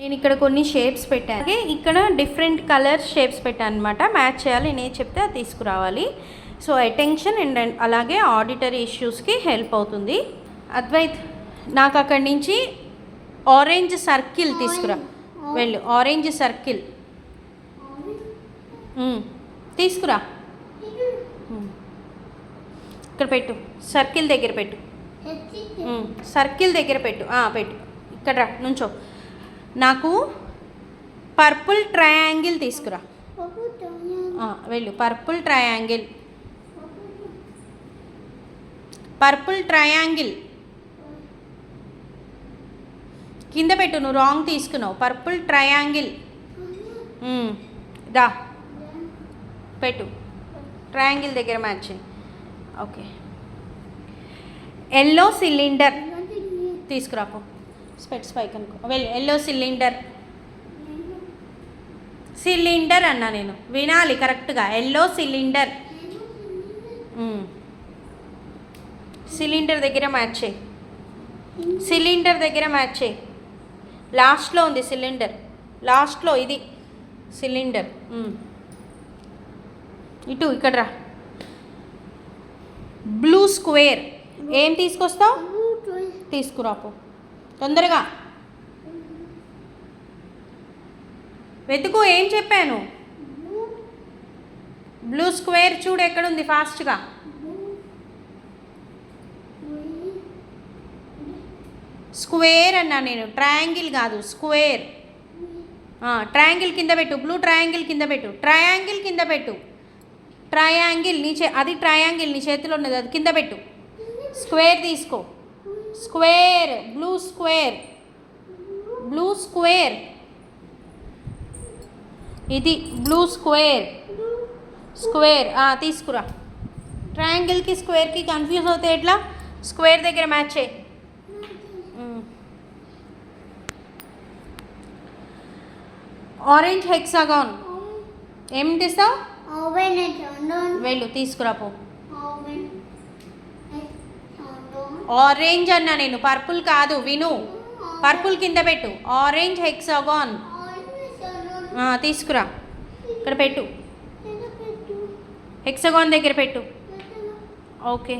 నేను ఇక్కడ కొన్ని షేప్స్ పెట్టాను. అలాగే ఇక్కడ డిఫరెంట్ కలర్ షేప్స్ పెట్టాను అనమాట. మ్యాచ్ చేయాలి, నేను చెప్తే అది తీసుకురావాలి. సో అటెన్షన్ అండ్ అలాగే ఆడిటరీ ఇష్యూస్కి హెల్ప్ అవుతుంది. అద్వైత్, నాకు అక్కడి నుంచి ఆరెంజ్ సర్కిల్ తీసుకురా. వెళ్ళు, ఆరెంజ్ సర్కిల్ తీసుకురా. ఇక్కడ పెట్టు, సర్కిల్ దగ్గర పెట్టు, సర్కిల్ దగ్గర పెట్టు, పెట్టు. ఇక్కడ రా, నుంచో. నాకు పర్పుల్ ట్రయాంగిల్ తీసుకురా. వెళ్ళు, పర్పుల్ ట్రయాంగిల్, పర్పుల్ ట్రయాంగిల్ కింద పెట్టు. నువ్వు రాంగ్ తీసుకున్నావు. పర్పుల్ ట్రయాంగిల్ దా పెట్టు, ట్రయాంగిల్ దగ్గర మ్యాచ్. ఓకే, ఎల్లో సిలిండర్ తీసుకురాపో. స్పెట్స్ పైకి అనుకో. వెళ్ళి, ఎల్లో సిలిండర్, సిలిండర్ అన్నా నేను, వినాలి కరెక్ట్గా. ఎల్లో సిలిండర్, సిలిండర్ దగ్గర మ్యాచ్ చేయి, సిలిండర్ దగ్గర మ్యాచ్ చేయి. లాస్ట్లో ఉంది సిలిండర్, లాస్ట్లో ఇది సిలిండర్. ఇటు ఇక్కడ రా. బ్లూ స్క్వేర్ ఏం తీసుకొస్తావు? తీసుకురాపో తొందరగా. వెతుకు, ఏం చెప్పాను? బ్లూ స్క్వేర్ చూడు ఎక్కడుంది, ఫాస్ట్గా. స్క్వేర్ అన్నా నేను, ట్రయాంగిల్ కాదు, స్క్వేర్. ట్రయాంగిల్ కింద పెట్టు, బ్లూ ట్రయాంగిల్ కింద పెట్టు, ట్రయాంగిల్ కింద పెట్టు, ట్రయాంగిల్ అది ట్రయాంగిల్ నీ చేతిలో ఉన్నది, అది కింద పెట్టు. స్క్వేర్ తీసుకో, square, blue square, blue square, ఇది బ్లూ స్క్వేర్, స్క్వేర్ తీసుకురా. ట్రయాంగిల్కి స్క్వేర్కి కన్ఫ్యూజ్ అవుతే ఎట్లా? స్క్వేర్ దగ్గర మ్యాచ్ చేయి. ఆరెంజ్ హెక్సాగాన్ ఏం తీస్తావు? వెళ్ళు, తీసుకురాపో. ఆరెంజ్ అన్నా నేను, పర్పుల్ కాదు, విను. పర్పుల్ కింద పెట్టు, ఆరెంజ్ హెక్సాగాన్ తీసుకురా. ఇక్కడ పెట్టు, హెక్సాగాన్ దగ్గర పెట్టు. ఓకే.